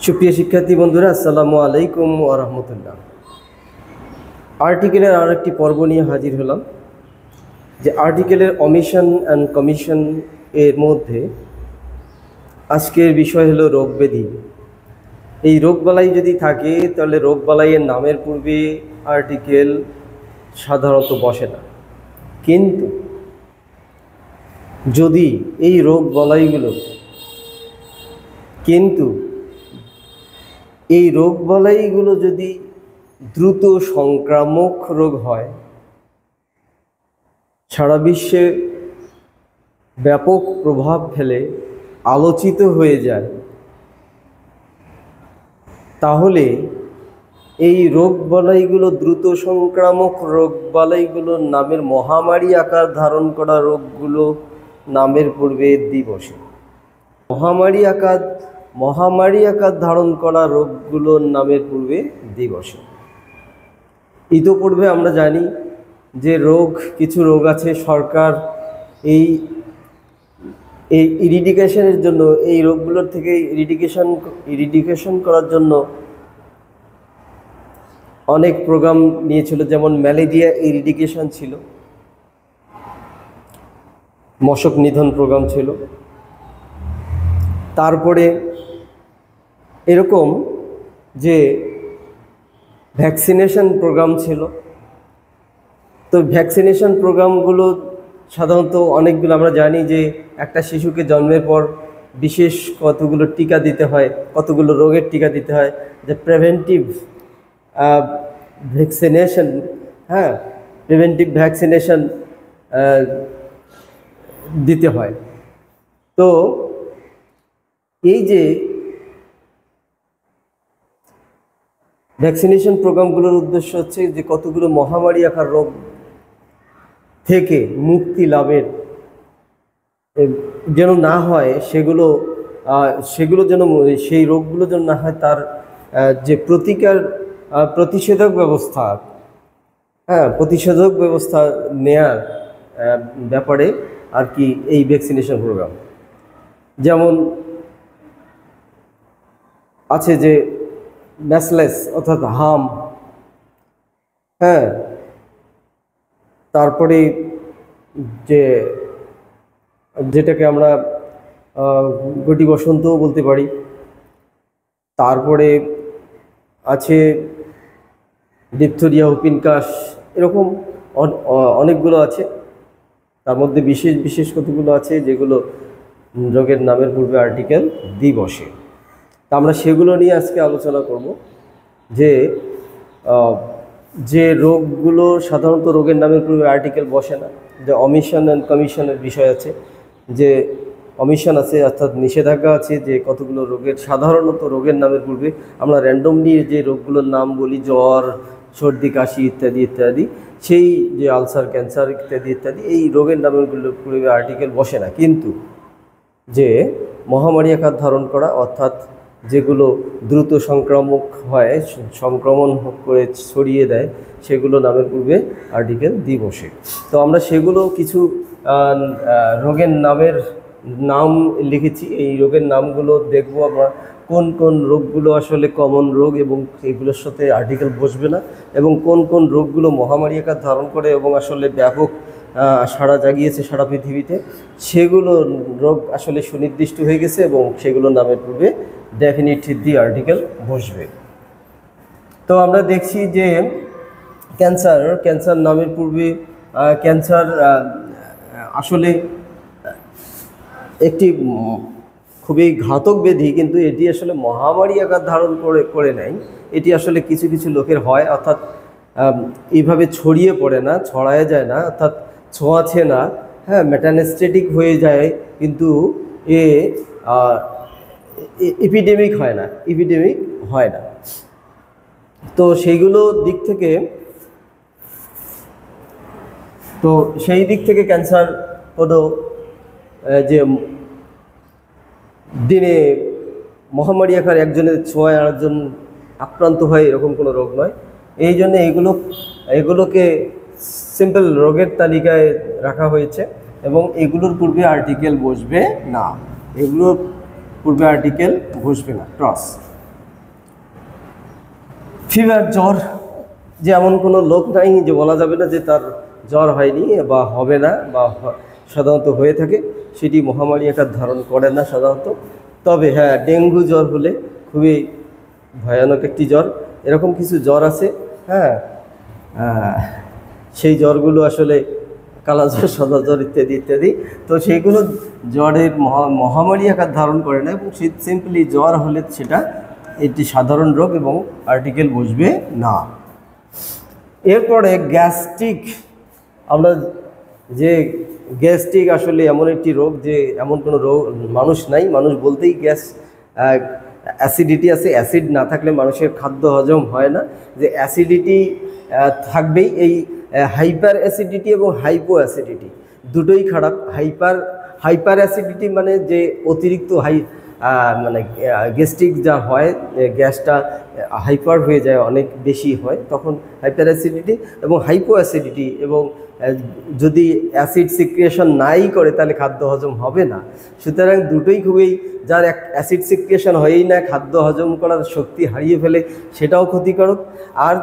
সুপ্রিয় শিক্ষার্থী বন্ধুরা, আসসালামু আলাইকুম ওয়া রাহমাতুল্লাহ। আর্টিকেলের আরেকটি পর্ব নিয়ে হাজির হলাম। যে আর্টিকেলের অমিশন অ্যান্ড কমিশন এর মধ্যে আজকের বিষয় হলো রোগব্যাধি। এই রোগবালাই যদি থাকে তাহলে রোগবালাইয়ের নামের পূর্বে আর্টিকেল সাধারণত বসে না। কিন্তু যদি এই রোগবালাইগুলো যদি দ্রুত সংক্রামক রোগ হয়, সারা বিশ্বে ব্যাপক প্রভাব ফেলে, আলোচিত হয়ে যায়, তাহলে এই রোগবালাইগুলো দ্রুত সংক্রামক রোগবালাইগুলোর নামের মহামারী আকার ধারণ করা রোগগুলো নামের পূর্বে দি বসে। মহামারী আকার ধারণ করা রোগগুলোর নামের পূর্বে দি বসে। ইতোপূর্বে আমরা জানি যে কিছু রোগ আছে, সরকার এই ইরিডিকেশনের জন্য, এই রোগগুলোর থেকে ইরিডিকেশন করার জন্য অনেক প্রোগ্রাম নিয়েছিল। যেমন ম্যালেরিয়া ইরিডিকেশন ছিল, মশক নিধন প্রোগ্রাম ছিল, তারপরে এরকম যে ভ্যাকসিনেশন প্রোগ্রাম ছিল। তো ভ্যাকসিনেশন প্রোগ্রামগুলো সাধারণত অনেকগুলো আমরা জানি যে একটা শিশুকে জন্মের পর বিশেষ কতগুলো টিকা দিতে হয়, কতগুলো রোগের টিকা দিতে হয়, যে প্রিভেন্টিভ ভ্যাকসিনেশন দিতে হয়। তো এই যে ভ্যাকসিনেশন প্রোগ্রামগুলোর উদ্দেশ্য হচ্ছে যে কতগুলো মহামারী আকার রোগ থেকে মুক্তি লাভের যেন না হয়, সেগুলো যেন, সেই রোগগুলো যেন না হয়, তার যে প্রতিষেধক ব্যবস্থা নেয়ার ব্যাপারে আর কি এই ভ্যাকসিনেশন প্রোগ্রাম। যেমন আছে যে ম্যাসলেস অর্থাৎ হাম, তারপরে যেটাকে আমরা গটি বসন্তও বলতে পারি। তারপরে আছে ডিপথেরিয়া, হুপিং কাশ, এরকম অনেকগুলো আছে। তার মধ্যে বিশেষ কতগুলো আছে যেগুলো রোগের নামের পূর্বে আর্টিকেল দি বসে। তা আমরা সেগুলো নিয়ে আজকে আলোচনা করব। যে রোগগুলো সাধারণত রোগের নামের পূর্বে আর্টিকেল বসে না, যে অমিশন অ্যান্ড কমিশনের বিষয় আছে। যে অমিশন আছে অর্থাৎ নিষেধাজ্ঞা আছে, যে কতগুলো সাধারণত রোগের নামের পূর্বে আমরা র্যান্ডমলি যে রোগগুলোর নাম বলি, জ্বর, সর্দি, কাশি ইত্যাদি ইত্যাদি, সেই যে আলসার, ক্যান্সার ইত্যাদি ইত্যাদি, এই রোগের নামের পূর্বে আর্টিকেল বসে না। কিন্তু যে মহামারী আকার ধারণ করা অর্থাৎ যেগুলো দ্রুত সংক্রামক হয়, সংক্রমণ করে ছড়িয়ে দেয়, সেগুলো নামের পূর্বে আর্টিকেল দি বসে। তো আমরা সেগুলো কিছু রোগের নাম লিখেছি। এই রোগের নামগুলো দেখব আমরা, কোন কোন রোগগুলো আসলে কমন রোগ এবং এগুলোর সাথে আর্টিকেল বসবে না, এবং কোন কোন রোগগুলো মহামারী আকার ধারণ করে এবং আসলে ব্যাপক সাড়া জাগিয়েছে সারা পৃথিবীতে। সেগুলো রোগ আসলে সুনির্দিষ্ট হয়ে গেছে এবং সেগুলো নামের পূর্বে ডেফিনিটলি দি আর্টিকেল বসবে। তো আমরা দেখছি যে ক্যান্সার নামের পূর্বে ক্যান্সার আসলে একটি খুবই ঘাতক ব্যাধি, কিন্তু এটি আসলে মহামারী আকার ধারণ করে নেয়। এটি আসলে কিছু কিছু লোকের হয়, অর্থাৎ এইভাবে ছড়িয়ে পড়ে না, ছড়ায় যায় না, অর্থাৎ ছোঁয়াছে না, মেটানেস্টেটিক হয়ে যায়, কিন্তু এপিডেমিক হয় না। তো সেইগুলো সেই দিক থেকে ক্যান্সার কোনো যে দিনে মহামারী আকার একজনের ছোঁয়ায় আরেকজন আক্রান্ত হয়, এরকম কোনো রোগ নয়। এই জন্য এগুলোকে সিম্পল রোগের তালিকায় রাখা হয়েছে এবং এগুলোর পূর্বে আর্টিকেল বসবে না, ক্রস। ফিভার, জ্বর, যে এমন কোনো লোক নাই যে বলা যাবে না যে তার জ্বর হয়নি বা হবে না বা সাধারণত হয়ে থাকে, সেটি মহামারী আকার ধারণ করে না সাধারণত। তবে হ্যাঁ, ডেঙ্গু জ্বর হলে খুবই ভয়ানক একটি জ্বর। এরকম কিছু জ্বর আছে, হ্যাঁ, সেই জ্বরগুলো আসলে কালাজ্বর, সাদা জ্বর ইত্যাদি ইত্যাদি। তো সেইগুলো জ্বরের মহামারী আকার ধারণ করে না, এবং সিম্পলি জ্বর হলে সেটা একটি সাধারণ রোগ এবং আর্টিকেল বসবে না। এরপরে গ্যাস্ট্রিক। আমরা যে গ্যাস্ট্রিক আসলে এমন একটি রোগ যে এমন কোনো রোগ মানুষ নাই, মানুষ বলতেই অ্যাসিডিটি আছে। অ্যাসিড না থাকলে মানুষের খাদ্য হজম হয় না, যে অ্যাসিডিটি থাকবেই। এই হাইপার অ্যাসিডিটি এবং হাইপো অ্যাসিডিটি দুটোই খারাপ। হাইপার অ্যাসিডিটি মানে যে অতিরিক্ত মানে গ্যাস্ট্রিক যা হয়, গ্যাসটা হাইপার হয়ে যায়, অনেক বেশি হয়, তখন হাইপার অ্যাসিডিটি। এবং হাইপো অ্যাসিডিটি, এবং যদি অ্যাসিড সিক্রিয়েশন নাই করে তাহলে খাদ্য হজম হবে না। সুতরাং দুটোই খুবই, যার অ্যাসিড সিক্রিয়েশন হয়ই না, খাদ্য হজম করার শক্তি হারিয়ে ফেলে, সেটাও ক্ষতিকারক। আর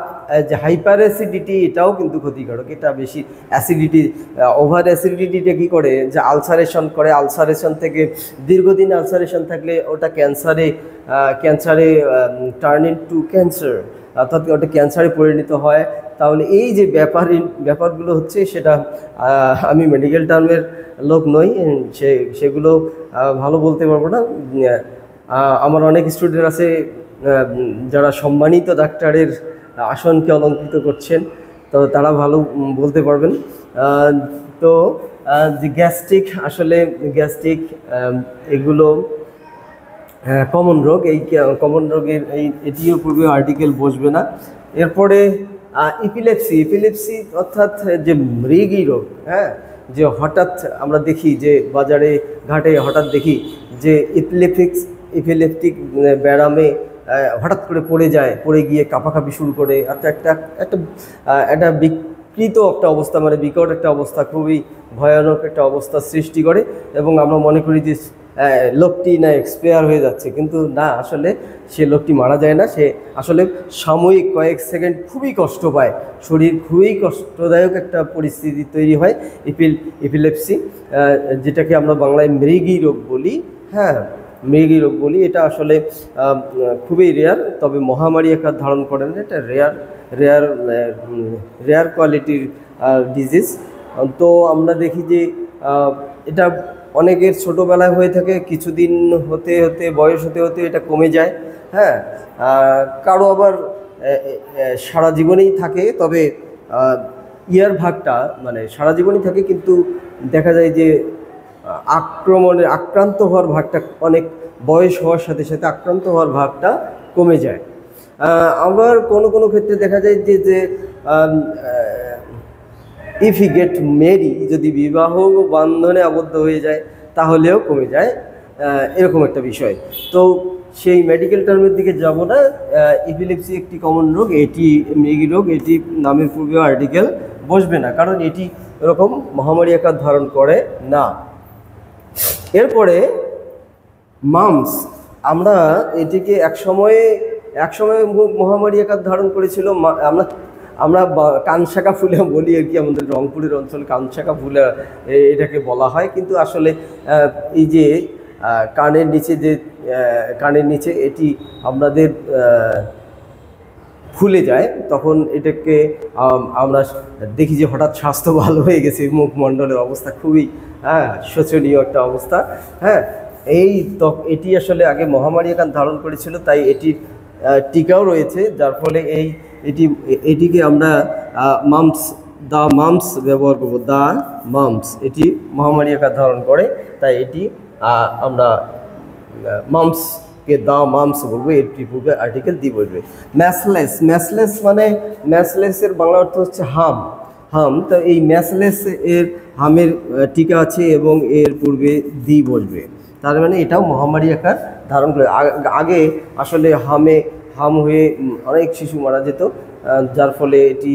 যে হাইপার অ্যাসিডিটি, এটাও কিন্তু ক্ষতিকারক। এটা বেশি অ্যাসিডিটি, ওভার অ্যাসিডিটিটা কী করে, যে আলসারেশন করে। আলসারেশন থেকে দীর্ঘদিন আলসারেশন থাকলে ওটা ক্যান্সারে টার্ন ইনটু ক্যান্সার, অর্থাৎ ওটা ক্যান্সারে পরিণত হয়। তাহলে এই যে ব্যাপারগুলো হচ্ছে, সেটা আমি মেডিকেল টার্মের লোক নই, সেগুলো ভালো বলতে পারবো না। আমার অনেক স্টুডেন্ট আছে যারা সম্মানিত ডাক্তারের আসনকে অলঙ্কৃত করছেন, তো তারা ভালো বলতে পারবেন। তো যে গ্যাস্ট্রিক, আসলে গ্যাস্ট্রিক এগুলো কমন রোগ। এই কমন রোগের এটিও পূর্বে আর্টিকেল বসবে না। এরপরে ইপিলেপসি অর্থাৎ যে মৃগী রোগ, হ্যাঁ, যে হঠাৎ আমরা দেখি যে বাজারে ঘাটে হঠাৎ দেখি যে ইপিলেপটিক ব্যারামে হঠাৎ করে পড়ে গিয়ে কাঁপাকাঁপি শুরু করে। একটা বিকৃত একটা অবস্থা, মানে বিকট একটা অবস্থা, খুবই ভয়ানক একটা অবস্থা সৃষ্টি করে, এবং আমরা মনে করি যে লোকটি না এক্সপায়ার হয়ে যাচ্ছে, কিন্তু না, আসলে সে লোকটি মারা যায় না। সে আসলে সাময়িক কয়েক সেকেন্ড খুবই কষ্ট পায়, শরীর খুবই কষ্টদায়ক একটা পরিস্থিতি তৈরি হয়। ইপিলেপসি, যেটাকে আমরা বাংলায় মৃগী রোগ বলি, হ্যাঁ, মৃগী রোগ বলি। এটা আসলে খুবই রেয়ার, তবে মহামারী আকার ধারণ করে না। এটা রেয়ার কোয়ালিটির ডিজিজ। তো আমরা দেখি যে এটা অনেকের ছোটোবেলায় হয়ে থাকে, কিছুদিন হতে হতে, বয়স হতে হতে এটা কমে যায়, হ্যাঁ। কারো আবার সারা জীবনেই থাকে, তবে ভাগটা মানে সারা জীবনই থাকে, কিন্তু দেখা যায় যে আক্রান্ত হওয়ার ভাগটা অনেক বয়স হওয়ার সাথে সাথে আক্রান্ত হওয়ার ভাগটা কমে যায়। আবার কোনো ক্ষেত্রে দেখা যায় যে ইফ হি গেট ম্যারি, যদি বিবাহ বন্ধনে আবদ্ধ হয়ে যায় তাহলেও কমে যায়, এরকম একটা বিষয়। তো সেই মেডিকেল টার্মের দিকে যাব না। ইপিলেপসি একটি কমন রোগ, এটি মৃগী রোগ, এটি নামের পূর্বেও আর্টিকেল বসবে না, কারণ এটি এরকম মহামারী আকার ধারণ করে না। এরপরে মাম্পস, আমরা এটিকে একসময় মহামারী আকার ধারণ করেছিল। আমরা কানশাকা ফুলে বলি আর কি, আমাদের রংপুরের অঞ্চল কানশাকা ফুলে এটাকে বলা হয়, কিন্তু আসলে এই যে কানের নিচে এটি আমাদের ফুলে যায়, তখন এটাকে আমরা দেখি যে হঠাৎ স্বাস্থ্য ভালো হয়ে গেছে, মুখমণ্ডলের অবস্থা খুবই শোচনীয় একটা অবস্থা, হ্যাঁ। এটি আসলে আগে মহামারী আকার ধারণ করেছিল, তাই এটির টিকাও রয়েছে, যার ফলে এটিকে আমরা দ্য মাম্পস ব্যবহার করব। দ্য মাম্পস, এটি মহামারী আকার ধারণ করে, তাই এটি আমরা মাম্পসকে দ্য মাম্পস বলবো। এটি পূর্বে আর্টিকেল দি বলবে। ম্যাসলেস মানে, ম্যাসলেসের বাংলা অর্থ হচ্ছে হাম। তো এই ম্যাসলেস এর হামের টিকা আছে এবং এর পূর্বে দি বলবে, তার মানে এটাও মহামারী আকার ধারণ করে। আগে আসলে হাম হয়ে অনেক শিশু মারা যেত, যার ফলে এটি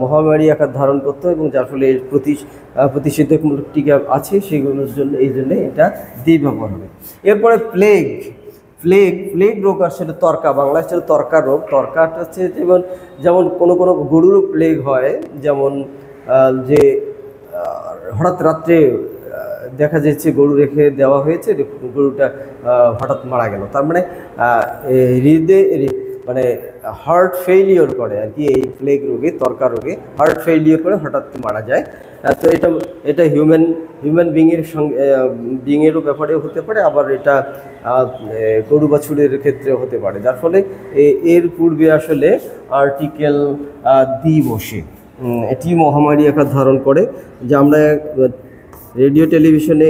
মহামারী আকার ধারণ করতো, এবং যার ফলে এর প্রতিষেধকমূলক টিকা আছে, সেগুলোর জন্য এটা দিয়ে ব্যবহার হবে। এরপরে প্লেগ প্লেগ রোগ আসলে তর্কা, বাংলা ছিল তর্কা রোগ। তর্কাটা হচ্ছে যেমন যেমন কোনো কোনো গরুরও প্লেগ হয়, যেমন যে হঠাৎ রাত্রে দেখা যাচ্ছে গরু রেখে দেওয়া হয়েছে, গরুটা হঠাৎ মারা গেল, তার মানে হৃদয়ে মানে হার্ট ফেইলিওর করে আর কি। এই প্লেগ রোগে, তর্কা রোগে হার্ট ফেইলিওর করে হঠাৎ মারা যায়। তো এটা হিউম্যান বিংয়ের সঙ্গে বিংয়েরও ব্যাপারেও হতে পারে, আবার এটা গরু বাছুরের ক্ষেত্রেও হতে পারে, যার ফলে এর পূর্বে আসলে আর্টিকেল দি বসে। এটি মহামারী আকার ধারণ করে, যে আমরা রেডিও টেলিভিশনে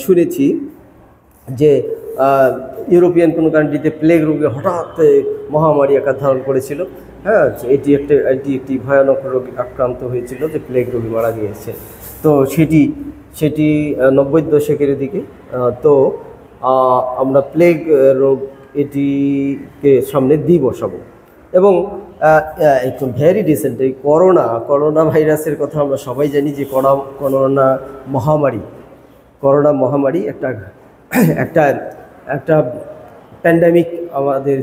শুনেছি যে ইউরোপিয়ান কোনো কান্ট্রিতে প্লেগ রোগে হঠাৎ মহামারী আকার ধারণ করেছিল। হ্যাঁ, এটি একটি ভয়ানক রোগে আক্রান্ত হয়েছিল, যে প্লেগ রোগী মারা গিয়েছে। তো সেটি 90-এর দশকের দিকে। তো আমরা প্লেগ রোগ এটিকে সামনে দিয়ে বসাবো। এবং একটু ভেরি রিসেন্ট এই করোনা ভাইরাসের কথা আমরা সবাই জানি, যে করোনা মহামারী একটা একটা একটা প্যান্ডামিক, আমাদের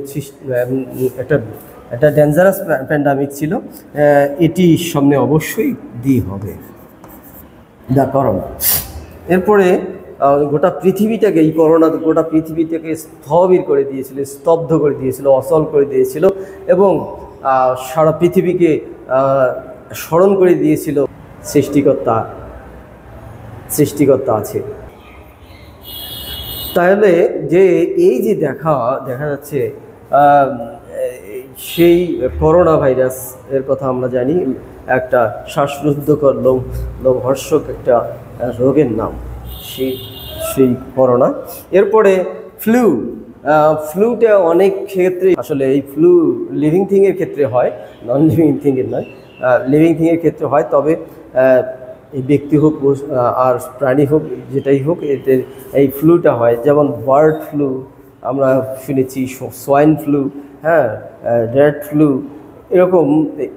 একটা ডেঞ্জারাস প্যান্ডামিক ছিল। এটি সামনে অবশ্যই দিয়ে হবে দা করোনা। এরপরে গোটা পৃথিবীটাকে, এই করোনা গোটা পৃথিবীটাকে স্থবির করে দিয়েছিল, স্তব্ধ করে দিয়েছিল, অচল করে দিয়েছিল, এবং সারা পৃথিবীকে স্মরণ করে দিয়েছিল সৃষ্টিকর্তা আছে। তাহলে যে এই যে দেখা যাচ্ছে সেই করোনা ভাইরাস এর কথা আমরা জানি, একটা শ্বাসরুদ্ধকর লোমহর্ষক একটা রোগের নাম সেই করোনা। এরপরে ফ্লুটা অনেক ক্ষেত্রে আসলে, এই ফ্লু লিভিং থিংয়ের ক্ষেত্রে হয়, নন লিভিং থিংয়ের নয়, লিভিং থিংয়ের ক্ষেত্রে হয়। তবে এই ব্যক্তি হোক আর প্রাণী হোক, যেটাই হোক, এই ফ্লুটা হয়। যেমন বার্ড ফ্লু আমরা শুনেছি, সোয়াইন ফ্লু, হ্যাঁ, রেড ফ্লু, এরকম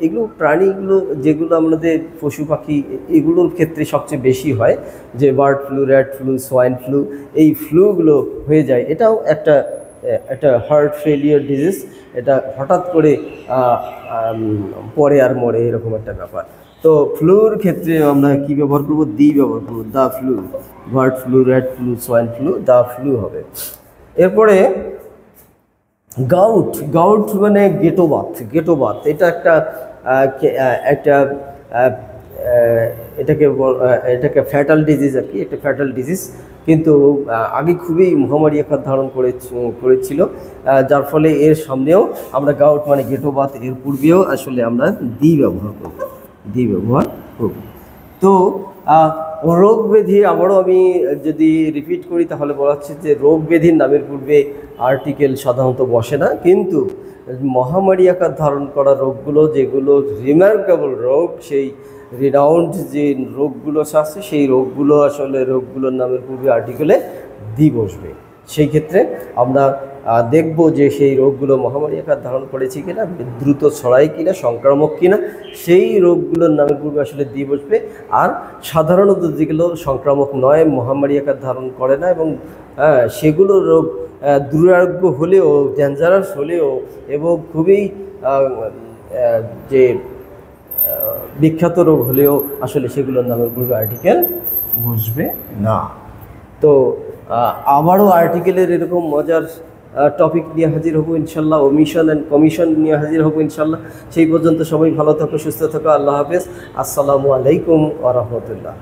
এগুলো প্রাণীগুলো যেগুলো আমাদের পশু পাখি, এগুলোর ক্ষেত্রে সবচেয়ে বেশি হয়, যে bird flu, red flu, swine flu, এই ফ্লুগুলো হয়ে যায়। এটাও একটা হার্ট ফেলিওর ডিজিজ। এটা হঠাৎ করে পরে আর মরে, এরকম একটা ব্যাপার। তো ফ্লুর ক্ষেত্রে আমরা কি ব্যবহার করব? দি ব্যবহার করবো, the flu. Bird flu, red flu, swine flu, the flu হবে। এরপরে গাউট মানে গেটোবাত। এটা এটাকে ফ্যাটাল ডিজিজ আর কি, একটা ফ্যাটাল ডিজিজ, কিন্তু আগে খুবই মহামারী আকার ধারণ করেছিল, যার ফলে এর সামনেও আমরা গাউট মানে গেটোবাত, এর পূর্বেও আসলে আমরা দি ব্যবহার করব। তো রোগ ব্যাধি আবারও আমি যদি রিপিট করি, তাহলে বলা হচ্ছে যে রোগ ব্যাধির নামের পূর্বে আর্টিকেল সাধারণত বসে না, কিন্তু মহামারী আকার ধারণ করা রোগগুলো, যেগুলো রিমার্কেবল রোগ, সেই রিনাউন্ড যে রোগগুলো আছে, সেই রোগগুলো আসলে রোগগুলোর নামের পূর্বে আর্টিকেলে দি বসবে। সেই ক্ষেত্রে আমরা দেখব যে সেই রোগগুলো মহামারী আকার ধারণ করেছে কিনা, দ্রুত ছড়ায় কিনা, সংক্রামক কিনা, সেই রোগগুলোর নামের পূর্বে আসলে দি বসবে। আর সাধারণত যেগুলো সংক্রামক নয়, মহামারী আকার ধারণ করে না, এবং সেগুলো রোগ দুরারোগ্য হলেও, ডেঞ্জারাস হলেও, এবং খুবই যে বিখ্যাত রোগ হলেও আসলে সেগুলোর নামের পূর্বে আর্টিকেল বসবে না। তো আবারও আর্টিকেলের এরকম মজার টপিক নিয়ে হাজির হব ইনশাল্লাহ, ওমিশন অ্যান্ড কমিশন নিয়ে হাজির হব ইনশাল্লাহ। সেই পর্যন্ত সবাই ভালো থাকো, সুস্থ থাকো। আল্লাহ হাফেজ। আসসালামু আলাইকুম ওয়া রাহমাতুল্লাহ।